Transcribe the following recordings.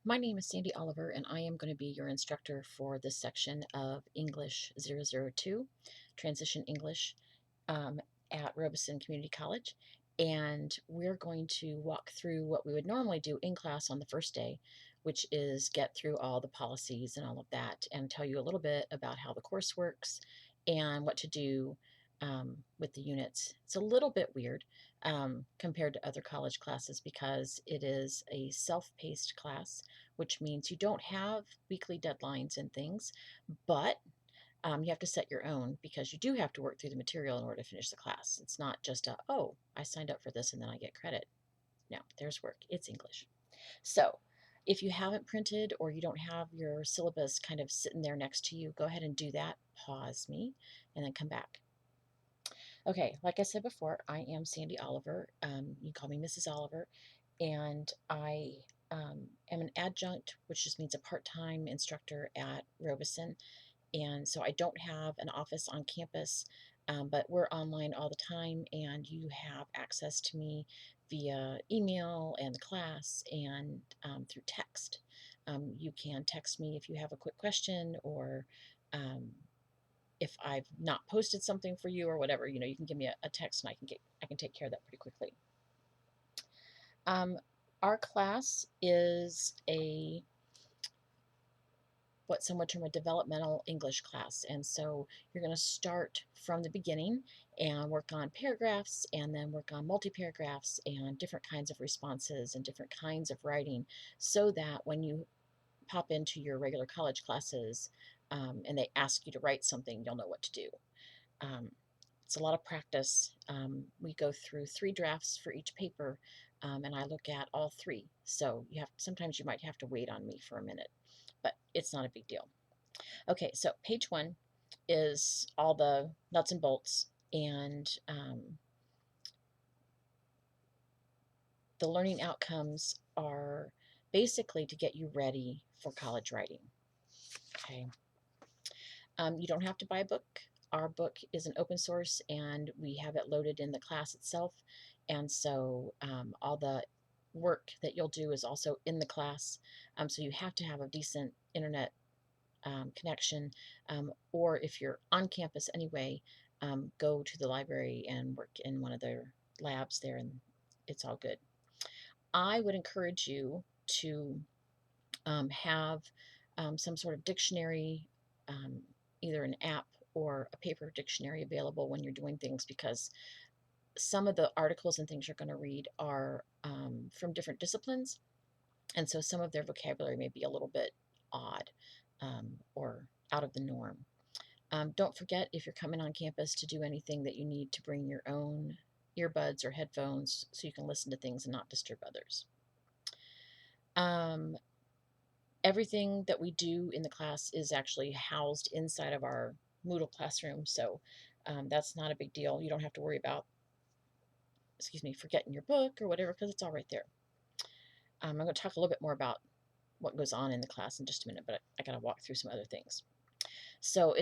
My name is Sandy Oliver, and I am going to be your instructor for this section of English 002, Transition English, um, at Robeson Community College. And we're going to walk through what we would normally do in class on the first day, which is get through all the policies and all of that, and tell you a little bit about how the course works and what to do with the units. It's a little bit weird compared to other college classes because it is a self-paced class, which means you don't have weekly deadlines and things, but you have to set your own because you do have to work through the material in order to finish the class. It's not just a, oh, I signed up for this and then I get credit. No, there's work. It's English. So if you haven't printed or you don't have your syllabus kind of sitting there next to you, go ahead and do that. Pause me and then come back. Okay, like I said before, I am Sandy Oliver. You can call me Mrs. Oliver, and I am an adjunct, which just means a part-time instructor at Robeson. And so I don't have an office on campus, but we're online all the time, and you have access to me via email and the class and through text. You can text me if you have a quick question or um, if I've not posted something for you or whatever, you can give me a text and I can take care of that pretty quickly. Our class is what some would term a developmental English class. And so you're going to start from the beginning and work on paragraphs and then work on multi-paragraphs and different kinds of responses and different kinds of writing so that when you pop into your regular college classes and they ask you to write something, you'll know what to do. Um, it's a lot of practice. We go through 3 drafts for each paper, and I look at all 3. So sometimes you might have to wait on me for a minute, but it's not a big deal. Okay, so page 1 is all the nuts and bolts, and the learning outcomes are basically to get you ready for college writing. Okay. You don't have to buy a book. Our book is an open source and we have it loaded in the class itself. And so all the work that you'll do is also in the class. So you have to have a decent internet connection, or if you're on campus anyway, go to the library and work in one of their labs there, and it's all good. I would encourage you to have some sort of dictionary, either an app or a paper dictionary available when you're doing things, because some of the articles and things you're going to read are from different disciplines, and so some of their vocabulary may be a little bit odd or out of the norm. Don't forget, if you're coming on campus, to do anything that you need to bring your own earbuds or headphones so you can listen to things and not disturb others. Everything that we do in the class is actually housed inside of our Moodle classroom, so that's not a big deal. You don't have to worry about, forgetting your book or whatever, because it's all right there. I'm going to talk a little bit more about what goes on in the class in just a minute, but I got to walk through some other things. So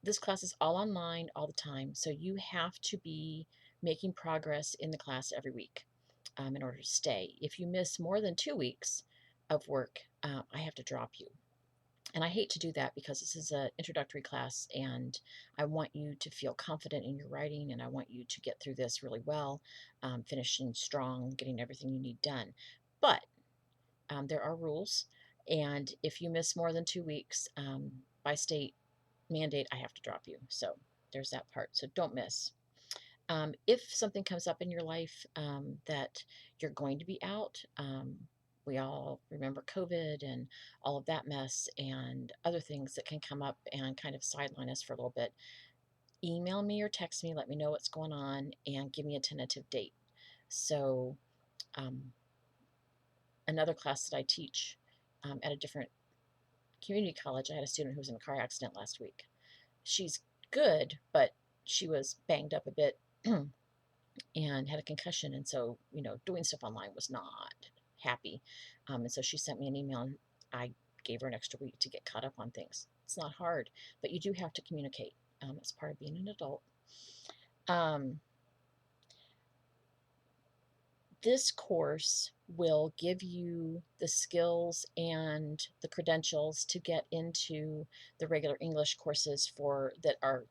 this class is all online all the time, so you have to be making progress in the class every week in order to stay. If you miss more than 2 weeks of work, I have to drop you. And I hate to do that because this is an introductory class and I want you to feel confident in your writing and I want you to get through this really well, finishing strong, getting everything you need done. But there are rules, and if you miss more than 2 weeks, by state mandate, I have to drop you. So there's that part. So don't miss. If something comes up in your life that you're going to be out, we all remember COVID and all of that mess and other things that can come up and kind of sideline us for a little bit. Email me or text me, let me know what's going on, and give me a tentative date. So, another class that I teach at a different community college, I had a student who was in a car accident last week. She's good, but she was banged up a bit and had a concussion, and so doing stuff online was not happy. And so she sent me an email, and I gave her an extra week to get caught up on things. It's not hard, but you do have to communicate as part of being an adult. This course will give you the skills and the credentials to get into the regular English courses that are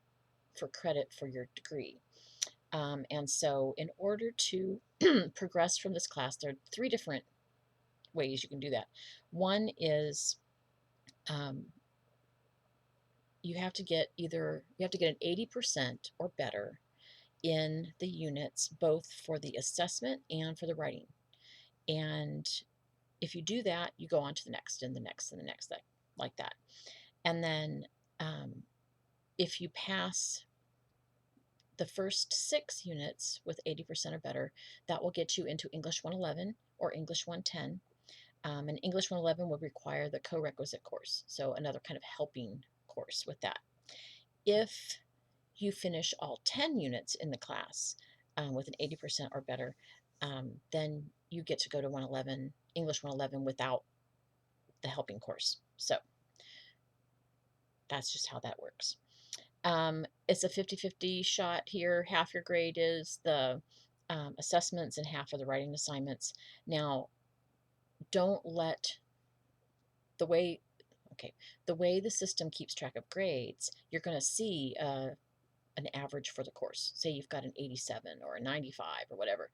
for credit for your degree. And so in order to progress from this class, there are 3 different ways you can do that. One is you have to get an 80% or better in the units, both for the assessment and for the writing. And if you do that, you go on to the next and the next and the next, like that. And then if you pass the first 6 units with 80% or better, that will get you into English 111 or English 110. And English 111 would require the co-requisite course, so another kind of helping course with that. If you finish all 10 units in the class with an 80% or better, then you get to go to English 111 without the helping course. So that's just how that works. It's a 50-50 shot here. Half your grade is the assessments and half of the writing assignments. Now, don't let the way the system keeps track of grades, you're going to see an average for the course. Say you've got an 87 or a 95 or whatever.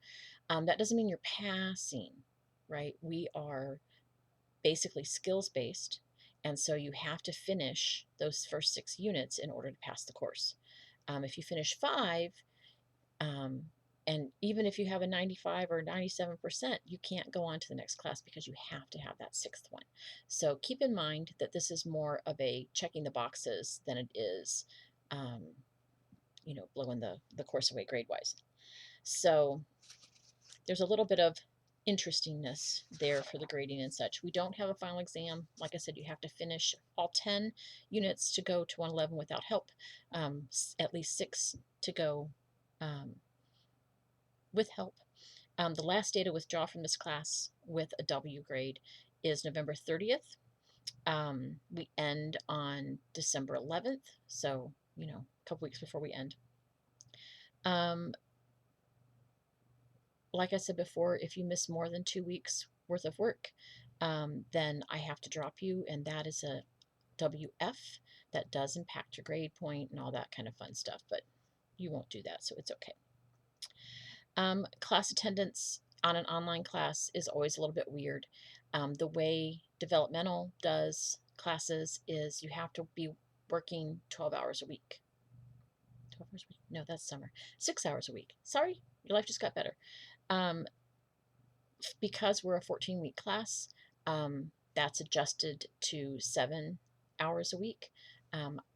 That doesn't mean you're passing, right? We are basically skills based, and so you have to finish those first 6 units in order to pass the course. If you finish 5, and even if you have a 95 or 97%, you can't go on to the next class because you have to have that 6th one. So keep in mind that this is more of a checking the boxes than it is, blowing the course away grade-wise. So there's a little bit of interestingness there for the grading and such. We don't have a final exam. Like I said, you have to finish all 10 units to go to 111 without help, at least 6 to go with help. The last day to withdraw from this class with a W grade is November 30th. We end on December 11th, so, a couple weeks before we end. Like I said before, if you miss more than 2 weeks worth of work, then I have to drop you, and that is a WF. That does impact your grade point and all that kind of fun stuff, but you won't do that, so it's okay. Class attendance on an online class is always a little bit weird. The way developmental does classes is you have to be working 12 hours a week. 12 hours a week? No, that's summer. 6 hours a week. Sorry, your life just got better. Because we're a 14-week class, that's adjusted to 7 hours a week.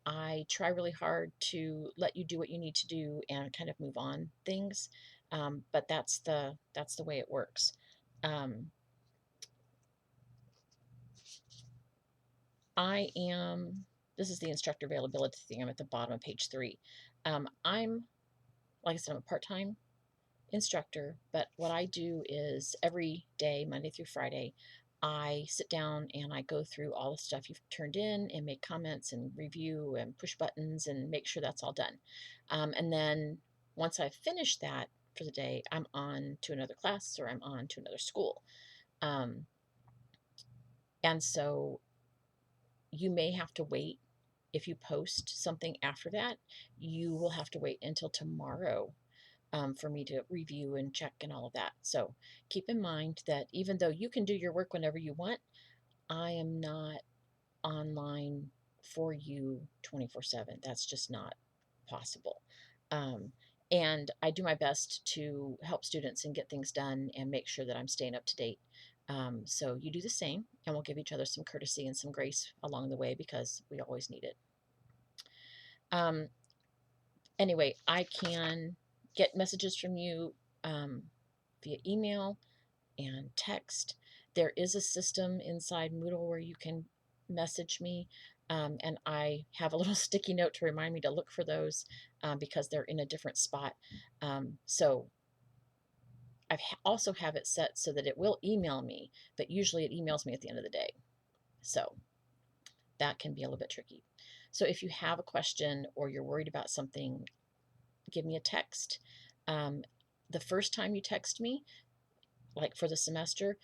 I try really hard to let you do what you need to do and kind of move on things, but that's the way it works. This is the instructor availability thing. I'm at the bottom of page 3. I'm, like I said, I'm a part-time instructor, but what I do is every day, Monday through Friday, I sit down and I go through all the stuff you've turned in and make comments and review and push buttons and make sure that's all done. And then once I've finished that for the day, I'm on to another class or I'm on to another school. And so you may have to wait. If you post something after that, you will have to wait until tomorrow for me to review and check and all of that. So keep in mind that even though you can do your work whenever you want, I am not online for you 24/7. That's just not possible. And I do my best to help students and get things done and make sure that I'm staying up to date. So you do the same, and we'll give each other some courtesy and some grace along the way because we always need it. Anyway, I can get messages from you via email and text. There is a system inside Moodle where you can message me, and I have a little sticky note to remind me to look for those because they're in a different spot. So I also have it set so that it will email me, but usually it emails me at the end of the day. So that can be a little bit tricky. So if you have a question or you're worried about something, give me a text. The first time you text me, like for the semester,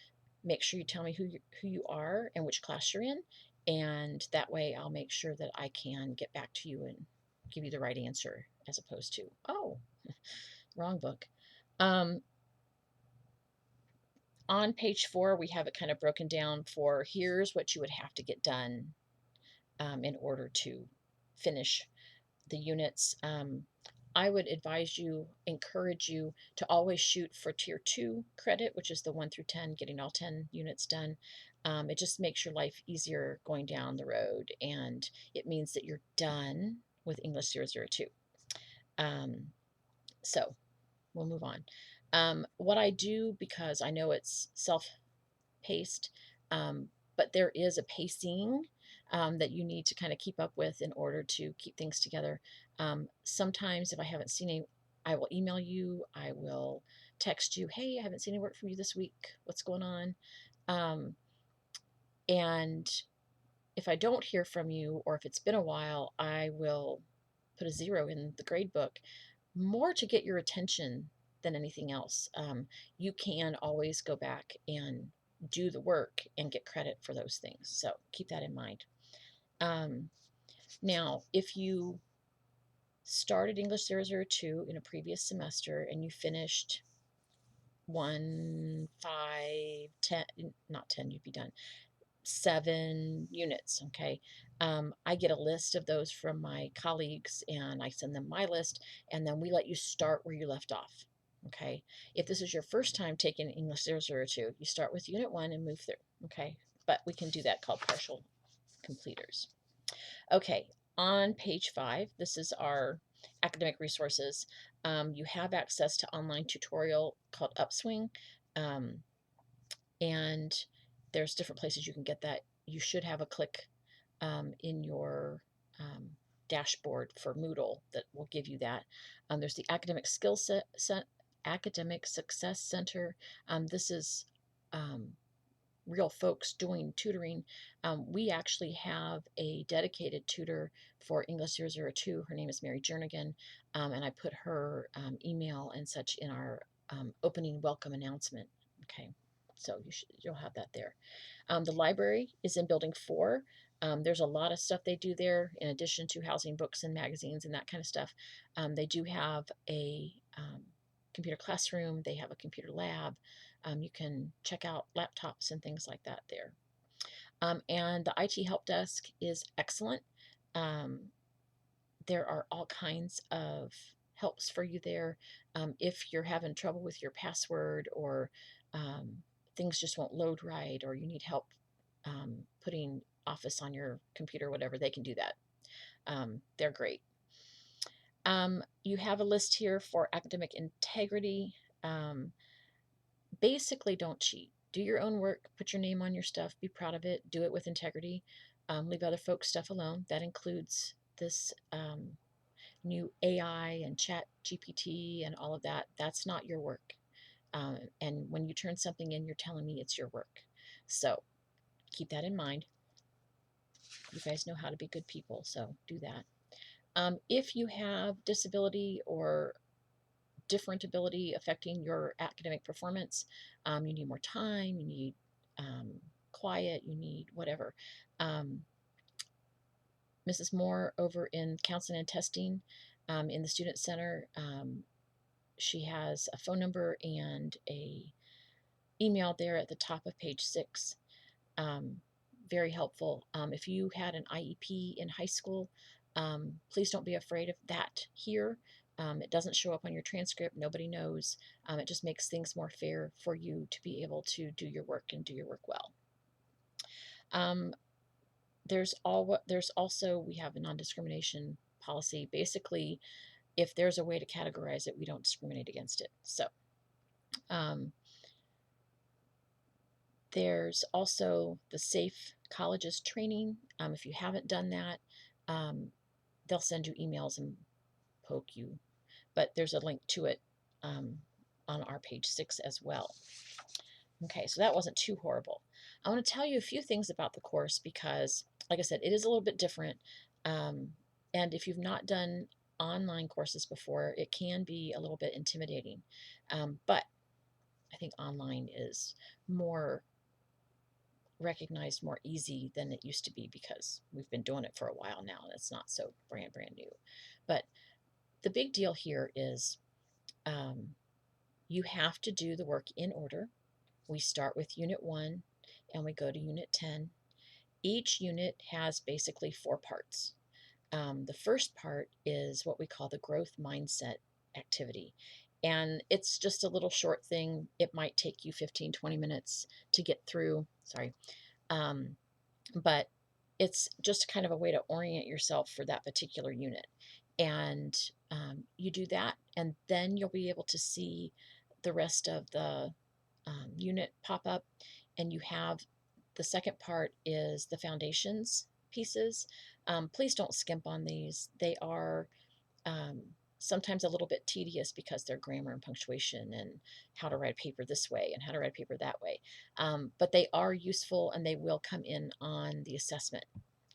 make sure you tell me who you are and which class you're in, and that way I'll make sure that I can get back to you and give you the right answer as opposed to, oh, wrong book. On page 4, we have it kind of broken down for here's what you would have to get done in order to finish the units. I would encourage you to always shoot for tier 2 credit, which is the 1 through 10, getting all 10 units done. It just makes your life easier going down the road, and it means that you're done with English 002. So we'll move on. What I do, because I know it's self-paced, but there is a pacing that you need to kind of keep up with in order to keep things together. Sometimes if I haven't seen any, I will email you, I will text you, hey, I haven't seen any work from you this week. What's going on? And if I don't hear from you, or if it's been a while, I will put a 0 in the grade book, more to get your attention than anything else. You can always go back and do the work and get credit for those things. So keep that in mind. Now, if you started English 002 in a previous semester and you finished 1, 5, 10, not 10, you'd be done, 7 units, okay? I get a list of those from my colleagues and I send them my list, and then we let you start where you left off, okay? If this is your first time taking English 002, you start with Unit 1 and move through, okay? But we can do that called partial completers. Okay, on page 5, this is our academic resources. You have access to online tutorial called Upswing, and there's different places you can get that. You should have a click in your dashboard for Moodle that will give you that. There's the Academic Success Center. This is real folks doing tutoring. We actually have a dedicated tutor for English 002. Her name is Mary Jernigan, and I put her email and such in our opening welcome announcement. Okay, so you'll have that there. The library is in building 4. There's a lot of stuff they do there in addition to housing books and magazines and that kind of stuff. They do have a computer classroom. They have a computer lab. You can check out laptops and things like that there. And the IT help desk is excellent. There are all kinds of helps for you there. If you're having trouble with your password, or things just won't load right, or you need help putting Office on your computer, whatever, they can do that. They're great. You have a list here for academic integrity. Basically, don't cheat. Do your own work, put your name on your stuff, be proud of it, do it with integrity. Leave other folks' stuff alone. That includes this new AI and Chat GPT and all of that. That's not your work. And when you turn something in, you're telling me it's your work. So keep that in mind. You guys know how to be good people, so do that. If you have disability or different ability affecting your academic performance, you need more time, you need quiet, you need whatever. Mrs. Moore over in Counseling and Testing in the Student Center, she has a phone number and a email there at the top of page 6. Very helpful. If you had an IEP in high school, please don't be afraid of that here. It doesn't show up on your transcript. Nobody knows. It just makes things more fair for you to be able to do your work and do your work well. There's also, we have a non-discrimination policy. Basically, if there's a way to categorize it, we don't discriminate against it. So there's also the Safe Colleges training. If you haven't done that, they'll send you emails and poke you, but there's a link to it on our page 6 as well. Okay, so that wasn't too horrible. I want to tell you a few things about the course because, like I said, it is a little bit different. And if you've not done online courses before, it can be a little bit intimidating. But I think online is more recognized, more easy than it used to be because we've been doing it for a while now and it's not so brand new. But the big deal here is um, you have to do the work in order. We start with Unit 1 and we go to Unit 10. Each unit has basically 4 parts. The first part is what we call the growth mindset activity. And it's just a little short thing. It might take you 15-20 minutes to get through. Sorry. Um, but it's just kind of a way to orient yourself for that particular unit. And you do that, and then you'll be able to see the rest of the unit pop up. And you have the second part is the foundations pieces. Please don't skimp on these. They are um, sometimes a little bit tedious because they're grammar and punctuation and how to write a paper this way and how to write a paper that way. But they are useful and they will come in on the assessment.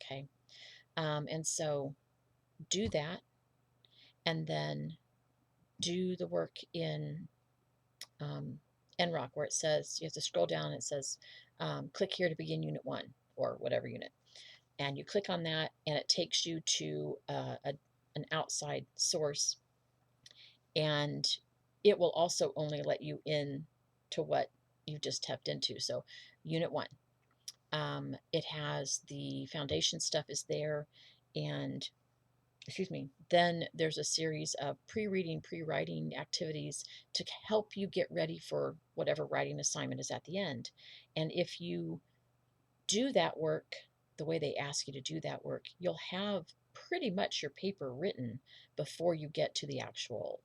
Okay. And so do that and then do the work in NROC where it says you have to scroll down and it says click here to begin Unit 1 or whatever unit. And you click on that and it takes you to an outside source, and it will also only let you in to what you just tapped into. So Unit 1, it has the foundation stuff is there, and excuse me, then there's a series of pre-reading, pre-writing activities to help you get ready for whatever writing assignment is at the end. And if you do that work the way they ask you to do that work, you'll have pretty much your paper written before you get to the actual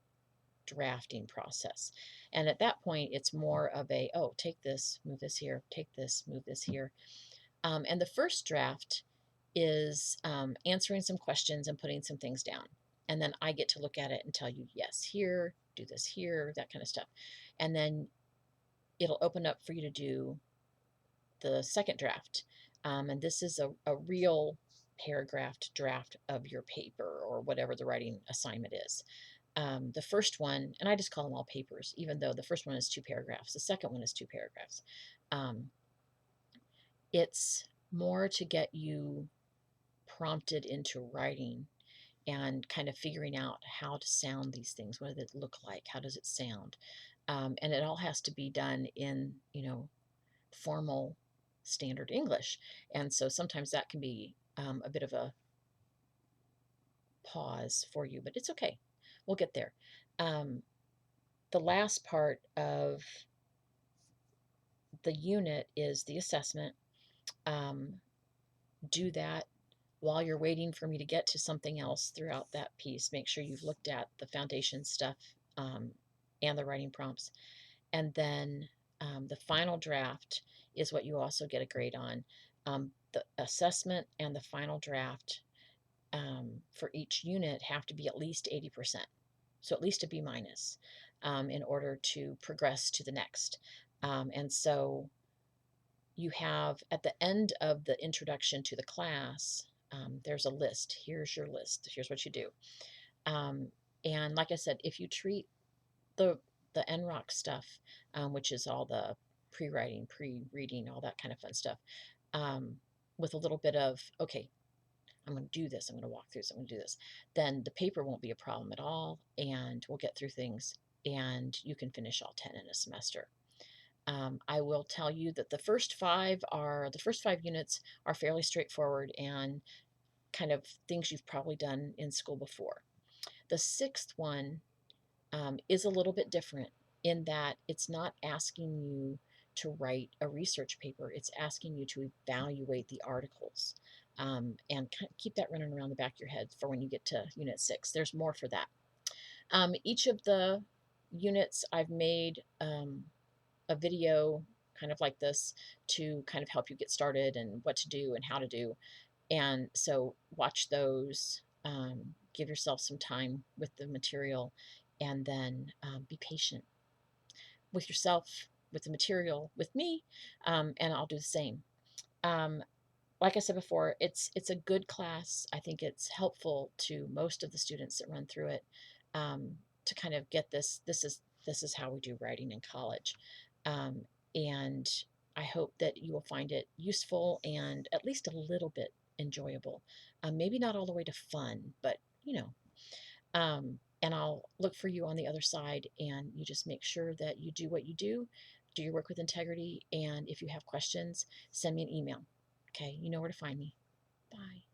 drafting process. And at that point, it's more of a, oh, take this, move this here, take this, move this here. And the first draft is answering some questions and putting some things down. And then I get to look at it and tell you, yes, here, do this here, that kind of stuff. And then it'll open up for you to do the second draft. And this is a real paragraphed draft of your paper or whatever the writing assignment is. The first one, and I just call them all papers, even though the first one is 2 paragraphs. The second one is 2 paragraphs. It's more to get you prompted into writing and kind of figuring out how to sound these things. What does it look like? How does it sound? And it all has to be done in, formal standard English. And so sometimes that can be a bit of a pause for you, but it's okay. We'll get there. The last part of the unit is the assessment. Do that while you're waiting for me to get to something else throughout that piece. Make sure you've looked at the foundation stuff and the writing prompts. And then the final draft is what you also get a grade on. The assessment and the final draft for each unit have to be at least 80%. So at least a B minus in order to progress to the next. And so you have at the end of the introduction to the class, there's a list. Here's your list. Here's what you do. And like I said, if you treat the NROC stuff, which is all the pre-writing, pre-reading, all that kind of fun stuff, with a little bit of, okay, I'm going to do this, I'm going to walk through this, I'm going to do this, then the paper won't be a problem at all, and we'll get through things, and you can finish all 10 in a semester. I will tell you that the first 5 units are fairly straightforward and kind of things you've probably done in school before. The 6th one is a little bit different in that it's not asking you to write a research paper. It's asking you to evaluate the articles and keep that running around the back of your head for when you get to Unit 6. There's more for that. Each of the units I've made a video kind of like this to kind of help you get started and what to do and how to do. And so watch those, give yourself some time with the material, and then be patient with yourself, with the material, with me, and I'll do the same. Like I said before, it's a good class. I think it's helpful to most of the students that run through it to kind of get this. This is this is how we do writing in college. Um, and I hope that you will find it useful and at least a little bit enjoyable. Maybe not all the way to fun, but and I'll look for you on the other side, and you just make sure that you do what you do your work with integrity, and if you have questions, send me an email. Okay, you know where to find me. Bye.